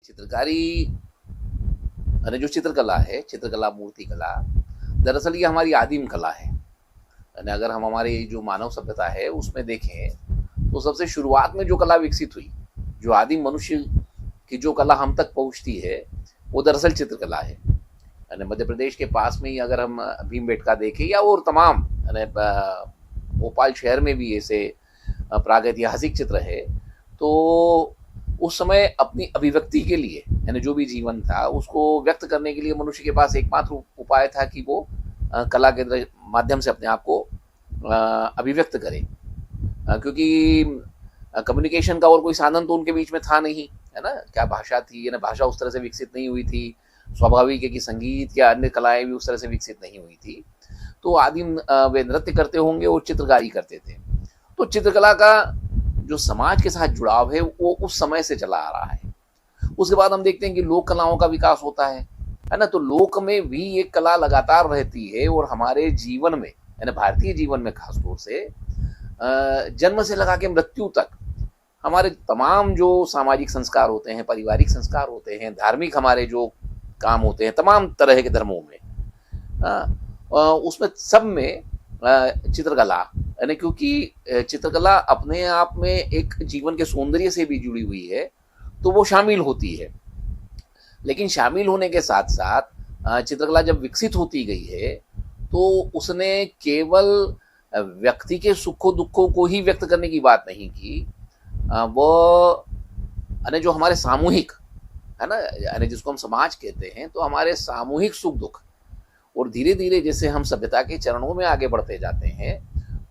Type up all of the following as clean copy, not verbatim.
चित्रकारी यानी जो चित्रकला है, चित्रकला, मूर्ति कला, दरअसल ये हमारी आदिम कला है। यानी अगर हम हमारी जो मानव सभ्यता है उसमें देखें, तो सबसे शुरुआत में जो कला विकसित हुई, जो आदिम मनुष्य की जो कला हम तक पहुँचती है, वो दरअसल चित्रकला है। यानी मध्य प्रदेश के पास में ही अगर हम भीमबेटका देखें या और तमाम यानी भोपाल शहर में भी ऐसे प्रागैतिहासिक चित्र है, तो उस समय अपनी अभिव्यक्ति के लिए यानी जो भी जीवन था उसको व्यक्त करने के लिए मनुष्य के पास एकमात्र उपाय था कि वो कला के माध्यम से अपने आप को अभिव्यक्त करे, क्योंकि कम्युनिकेशन का और कोई साधन तो उनके बीच में था नहीं, है ना। क्या भाषा थी, यानी भाषा उस तरह से विकसित नहीं हुई थी। स्वाभाविक है कि संगीत या अन्य कलाएं भी उस तरह से विकसित नहीं हुई थी। तो आदिम वे नृत्य करते होंगे और चित्रकारी करते थे। तो चित्रकला का जो समाज के साथ जुड़ाव है वो उस समय से चला आ रहा है। उसके बाद हम देखते हैं कि लोक कलाओं का विकास होता है ना। तो लोक में भी एक कला लगातार रहती है और हमारे जीवन में यानी भारतीय जीवन में खासतौर से जन्म से लगा के मृत्यु तक हमारे तमाम जो सामाजिक संस्कार होते हैं, पारिवारिक संस्कार होते हैं, धार्मिक हमारे जो काम होते हैं तमाम तरह के धर्मों में, उसमें सब में चित्रकला यानी क्योंकि चित्रकला अपने आप में एक जीवन के सौंदर्य से भी जुड़ी हुई है, तो वो शामिल होती है। लेकिन शामिल होने के साथ साथ चित्रकला जब विकसित होती गई है तो उसने केवल व्यक्ति के सुखों दुखों को ही व्यक्त करने की बात नहीं की, वो यानी जो हमारे सामूहिक है ना, यानी जिसको हम समाज कहते हैं, तो हमारे सामूहिक सुख दुख और धीरे धीरे जैसे हम सभ्यता के चरणों में आगे बढ़ते जाते हैं,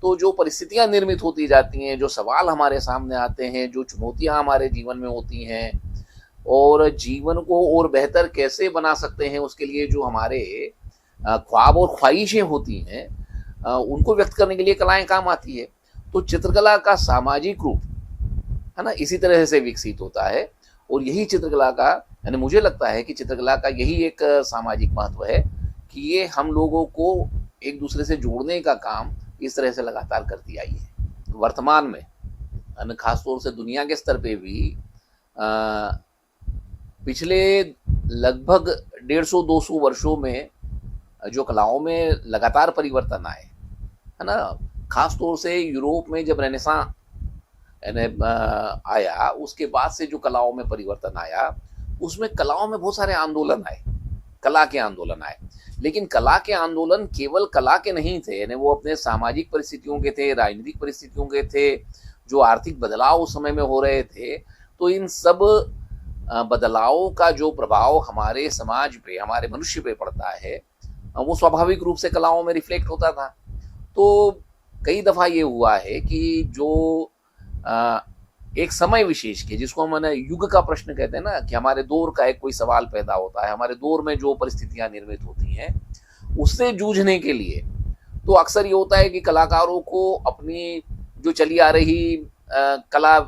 तो जो परिस्थितियां निर्मित होती जाती हैं, जो सवाल हमारे सामने आते हैं, जो चुनौतियां हमारे जीवन में होती हैं और जीवन को और बेहतर कैसे बना सकते हैं उसके लिए जो हमारे ख्वाब और ख्वाहिशें होती हैं, उनको व्यक्त करने के लिए कलाएं काम आती है। तो चित्रकला का सामाजिक रूप है ना इसी तरह से विकसित होता है और यही चित्रकला का यानी मुझे लगता है कि चित्रकला का यही एक सामाजिक महत्व है कि ये हम लोगों को एक दूसरे से जोड़ने का काम इस तरह से लगातार करती आई है। वर्तमान में खासतौर से दुनिया के स्तर पे भी पिछले लगभग 150-200 वर्षों में जो कलाओं में लगातार परिवर्तन आए है ना, खासतौर से यूरोप में जब रेनेसां आया, उसके बाद से जो कलाओं में परिवर्तन आया, उसमें कलाओं में बहुत सारे आंदोलन आए, कला के आंदोलन आए। लेकिन कला के आंदोलन केवल कला के नहीं थे, यानी वो अपने सामाजिक परिस्थितियों के थे, राजनीतिक परिस्थितियों के थे, जो आर्थिक बदलाव उस समय में हो रहे थे। तो इन सब बदलावों का जो प्रभाव हमारे समाज पे, हमारे मनुष्य पे पड़ता है, वो स्वाभाविक रूप से कलाओं में रिफ्लेक्ट होता था। तो कई दफ़ा ये हुआ है कि जो एक समय विशेष के, जिसको हम युग का प्रश्न कहते हैं ना, कि हमारे दौर का एक कोई सवाल पैदा होता है, हमारे दौर में जो परिस्थितियां निर्मित होती हैं उससे जूझने के लिए, तो अक्सर ये होता है कि कलाकारों को अपनी जो चली आ रही कला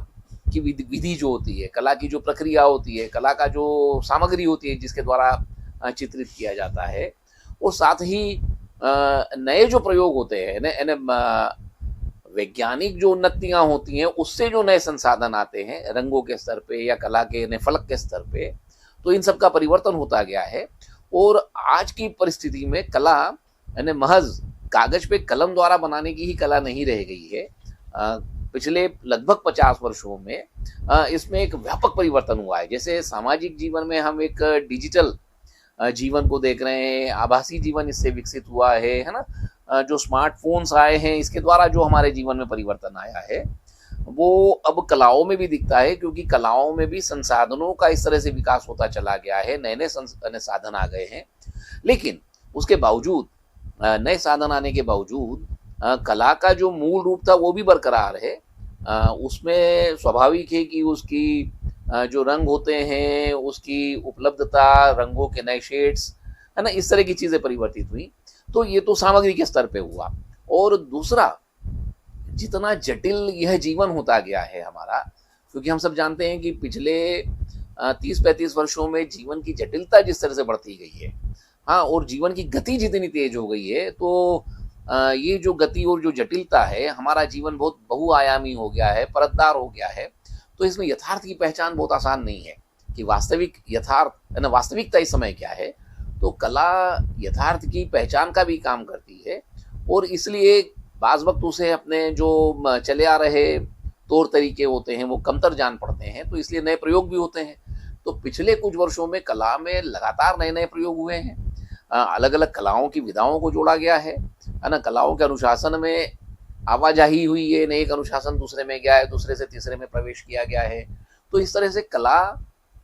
की विधि जो होती है, कला की जो प्रक्रिया होती है, कला का जो सामग्री होती है जिसके द्वारा चित्रित किया जाता है, और साथ ही नए जो प्रयोग होते हैं, वैज्ञानिक जो उन्नतियां होती हैं, उससे जो नए संसाधन आते हैं रंगों के स्तर पे या कला के फलक के स्तर पे, तो इन सब का परिवर्तन होता गया है। और आज की परिस्थिति में कला यानी महज कागज पे कलम द्वारा बनाने की ही कला नहीं रह गई है। पिछले लगभग 50 वर्षों में इसमें एक व्यापक परिवर्तन हुआ है। जैसे सामाजिक जीवन में हम एक डिजिटल जीवन को देख रहे हैं, आभासी जीवन इससे विकसित हुआ है ना। जो स्मार्टफोन्स आए हैं, इसके द्वारा जो हमारे जीवन में परिवर्तन आया है वो अब कलाओं में भी दिखता है, क्योंकि कलाओं में भी संसाधनों का इस तरह से विकास होता चला गया है, नए नए साधन आ गए हैं। लेकिन उसके बावजूद, नए साधन आने के बावजूद, कला का जो मूल रूप था वो भी बरकरार है। उसमें स्वाभाविक है कि उसकी जो रंग होते हैं, उसकी उपलब्धता, रंगों के नए शेड्स है ना, इस तरह की चीज़ें परिवर्तित हुई। तो ये तो सामग्री के स्तर पे हुआ। और दूसरा, जितना जटिल यह जीवन होता गया है हमारा, क्योंकि हम सब जानते हैं कि पिछले 30-35 वर्षों में जीवन की जटिलता जिस तरह से बढ़ती गई है, हाँ, और जीवन की गति जितनी तेज हो गई है, तो ये जो गति और जो जटिलता है, हमारा जीवन बहुत बहुआयामी हो गया है, परतदार हो गया है। तो इसमें यथार्थ की पहचान बहुत आसान नहीं है कि वास्तविक यथार्थ है ना, वास्तविकता इस समय क्या है। तो कला यथार्थ की पहचान का भी काम करती है और इसलिए बाज़ वक़्त उसे अपने जो चले आ रहे तौर तरीके होते हैं वो कमतर जान पड़ते हैं, तो इसलिए नए प्रयोग भी होते हैं। तो पिछले कुछ वर्षों में कला में लगातार नए-नए प्रयोग हुए हैं। अलग-अलग कलाओं की विधाओं को जोड़ा गया है ना? कलाओं के अनुशासन में आवाजाही हुई है, एक अनुशासन दूसरे में गया है, दूसरे से तीसरे में प्रवेश किया गया है। तो इस तरह से कला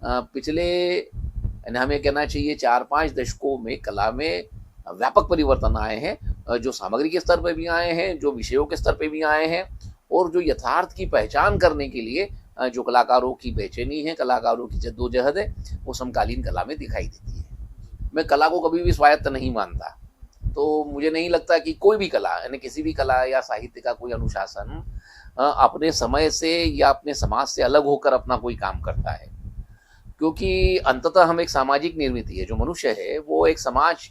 पिछले यानी हमें कहना चाहिए 4-5 दशकों में कला में व्यापक परिवर्तन आए हैं, जो सामग्री के स्तर पे भी आए हैं, जो विषयों के स्तर पे भी आए हैं और जो यथार्थ की पहचान करने के लिए जो कलाकारों की बेचैनी है, कलाकारों की जद्दोजहद है, वो समकालीन कला में दिखाई देती है। मैं कला को कभी भी स्वायत्त नहीं मानता, तो मुझे नहीं लगता कि कोई भी कला यानी किसी भी कला या साहित्य का कोई अनुशासन अपने समय से या अपने समाज से अलग होकर अपना कोई काम करता है, क्योंकि अंततः हम एक सामाजिक निर्मित है। जो मनुष्य है वो एक समाज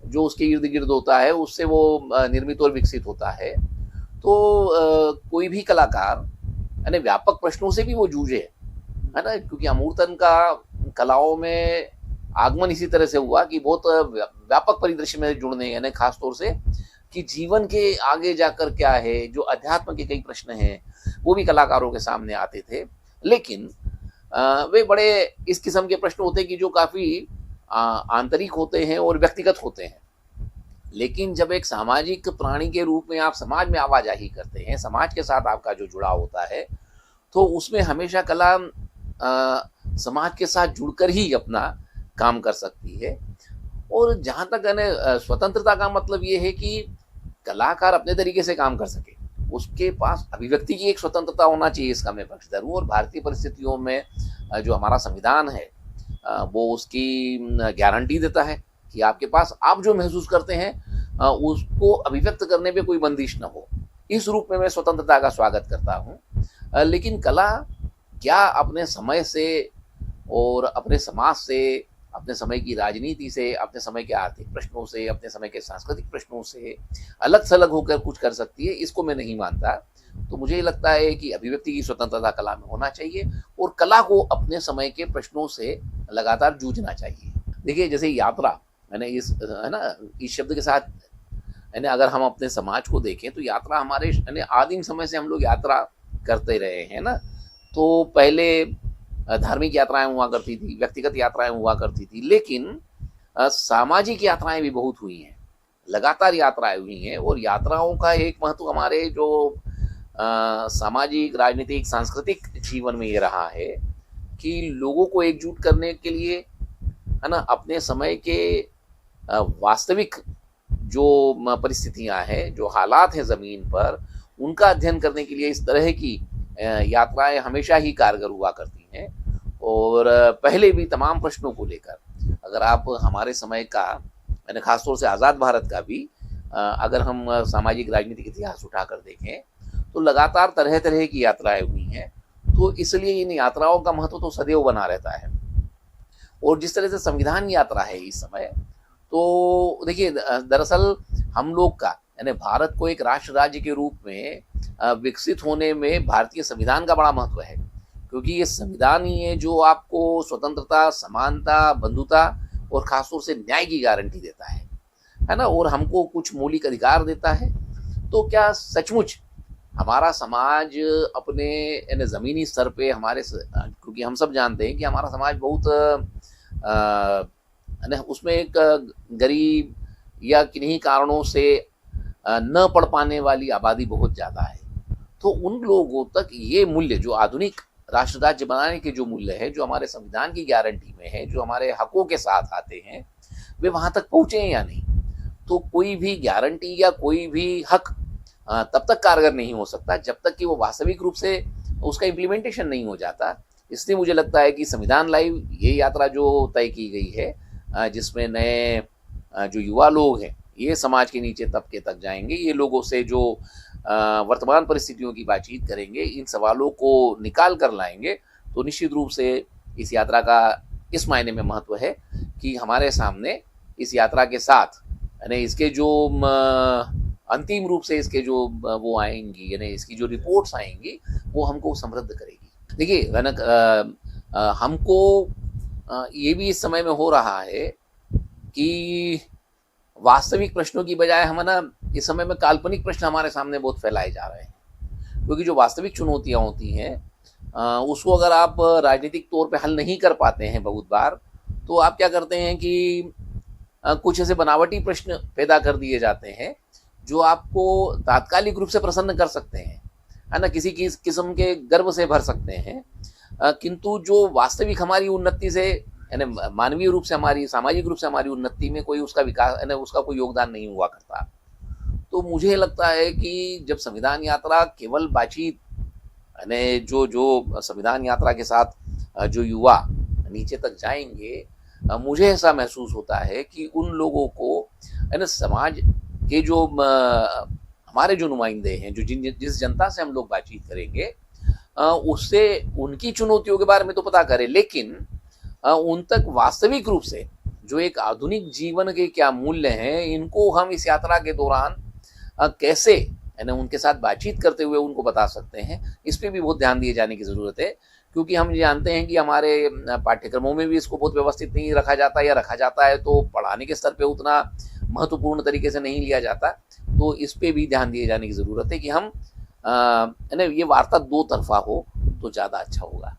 जो उसके इर्द गिर्द होता है उससे वो निर्मित और विकसित होता है। तो कोई भी कलाकार यानी व्यापक प्रश्नों से भी वो जूझे, है ना, क्योंकि अमूर्तन का कलाओं में आगमन इसी तरह से हुआ कि बहुत व्यापक परिदृश्य में जुड़ने यानी खास तौर से कि जीवन के आगे जाकर क्या है, जो अध्यात्म के कई प्रश्न हैं वो भी कलाकारों के सामने आते थे। लेकिन वे बड़े इस किस्म के प्रश्न होते हैं कि जो काफ़ी आंतरिक होते हैं और व्यक्तिगत होते हैं। लेकिन जब एक सामाजिक प्राणी के रूप में आप समाज में आवाजाही करते हैं, समाज के साथ आपका जो जुड़ाव होता है, तो उसमें हमेशा कला समाज के साथ जुड़कर ही अपना काम कर सकती है। और जहाँ तक है स्वतंत्रता का मतलब ये है कि कलाकार अपने तरीके से काम कर सके, उसके पास अभिव्यक्ति की एक स्वतंत्रता होना चाहिए, इसका मैं पक्षधर हूँ। और भारतीय परिस्थितियों में जो हमारा संविधान है वो उसकी गारंटी देता है कि आपके पास आप जो महसूस करते हैं उसको अभिव्यक्त करने पे कोई बंदिश न हो। इस रूप में मैं स्वतंत्रता का स्वागत करता हूँ। लेकिन कला क्या अपने समय से और अपने समाज से, अपने समय की राजनीति से, अपने समय के आर्थिक प्रश्नों से, अपने समय के सांस्कृतिक प्रश्नों से अलग थलग होकर कुछ कर सकती है, इसको मैं नहीं मानता। तो मुझे लगता है कि अभिव्यक्ति की स्वतंत्रता कला में होना चाहिए और कला को अपने समय के प्रश्नों से लगातार जूझना चाहिए। देखिए जैसे यात्रा मैंने इस है ना इस शब्द के साथ यानी अगर हम अपने समाज को देखें तो यात्रा हमारे यानी आदिम समय से हम लोग यात्रा करते रहे हैं ना। तो पहले धार्मिक यात्राएं हुआ करती थी, व्यक्तिगत यात्राएं हुआ करती थी, लेकिन सामाजिक यात्राएं भी बहुत हुई हैं, लगातार यात्राएं हुई हैं। और यात्राओं का एक महत्व हमारे जो सामाजिक, राजनीतिक, सांस्कृतिक जीवन में ये रहा है कि लोगों को एकजुट करने के लिए, है ना, अपने समय के वास्तविक जो परिस्थितियां हैं, जो हालात हैं ज़मीन पर, उनका अध्ययन करने के लिए इस तरह की यात्राएं हमेशा ही कारगर हुआ करती हैं। और पहले भी तमाम प्रश्नों को लेकर अगर आप हमारे समय का मैंने खासतौर से आज़ाद भारत का भी अगर हम सामाजिक राजनीतिक इतिहास उठाकर देखें तो लगातार तरह तरह की यात्राएं हुई हैं। तो इसलिए इन यात्राओं का महत्व तो सदैव बना रहता है। और जिस तरह से संविधान यात्रा है इस समय, तो देखिए दरअसल हम लोग का यानी भारत को एक राष्ट्र राज्य के रूप में विकसित होने में भारतीय संविधान का बड़ा महत्व है, क्योंकि ये संविधान ही है जो आपको स्वतंत्रता, समानता, बंधुता और खासतौर से न्याय की गारंटी देता है ना, और हमको कुछ मौलिक अधिकार देता है। तो क्या सचमुच हमारा समाज अपने यानी ज़मीनी स्तर पे हमारे क्योंकि हम सब जानते हैं कि हमारा समाज बहुत उसमें एक गरीब या किन्हीं कारणों से न पढ़ पाने वाली आबादी बहुत ज़्यादा है। तो उन लोगों तक ये मूल्य जो आधुनिक राष्ट्र राज्य बनाने के जो मूल्य है, जो हमारे संविधान की गारंटी में है, जो हमारे हकों के साथ आते हैं, वे वहाँ तक पहुँचे हैं या नहीं। तो कोई भी गारंटी या कोई भी हक तब तक कारगर नहीं हो सकता जब तक कि वो वास्तविक रूप से उसका इम्प्लीमेंटेशन नहीं हो जाता। इसलिए मुझे लगता है कि संविधान लाइव ये यात्रा जो तय की गई है, जिसमें नए जो युवा लोग हैं ये समाज के नीचे तबके तक जाएंगे, ये लोगों से जो वर्तमान परिस्थितियों की बातचीत करेंगे, इन सवालों को निकाल कर लाएंगे, तो निश्चित रूप से इस यात्रा का इस मायने में महत्व है कि हमारे सामने इस यात्रा के साथ यानी इसके जो अंतिम रूप से इसके जो वो आएंगी यानी इसकी जो रिपोर्ट्स आएंगी वो हमको समृद्ध करेगी। देखिए हमको ये भी इस समय में हो रहा है कि वास्तविक प्रश्नों की बजाय हम ना इस समय में काल्पनिक प्रश्न हमारे सामने बहुत फैलाए जा रहे हैं, क्योंकि जो वास्तविक चुनौतियां होती हैं उसको अगर आप राजनीतिक तौर पे हल नहीं कर पाते हैं बहुत बार, तो आप क्या करते हैं कि कुछ ऐसे बनावटी प्रश्न पैदा कर दिए जाते हैं जो आपको तात्कालिक रूप से प्रसन्न कर सकते हैं, है ना, किसी किस्म के गर्व से भर सकते हैं, किंतु जो वास्तविक हमारी उन्नति से, यानी मानवीय रूप से हमारी, सामाजिक रूप से हमारी उन्नति में कोई उसका विकास, यानी उसका कोई योगदान नहीं हुआ करता। तो मुझे लगता है कि जब संविधान यात्रा केवल बातचीत, यानी जो जो संविधान यात्रा के साथ जो युवा नीचे तक जाएंगे, मुझे ऐसा महसूस होता है कि उन लोगों को, यानी समाज के जो हमारे जो नुमाइंदे हैं, जो जिस जनता से हम लोग बातचीत करेंगे, उससे उनकी चुनौतियों के बारे में तो पता करें, लेकिन उन तक वास्तविक रूप से जो एक आधुनिक जीवन के क्या मूल्य हैं, इनको हम इस यात्रा के दौरान कैसे, यानी उनके साथ बातचीत करते हुए उनको बता सकते हैं, इस पर भी बहुत ध्यान दिए जाने की ज़रूरत है। क्योंकि हम जानते हैं कि हमारे पाठ्यक्रमों में भी इसको बहुत व्यवस्थित नहीं रखा जाता, या रखा जाता है तो पढ़ाने के स्तर पे उतना महत्वपूर्ण तरीके से नहीं लिया जाता। तो इस पे भी ध्यान दिए जाने की ज़रूरत है कि हम, यानी ये वार्ता दो तरफा हो तो ज़्यादा अच्छा होगा।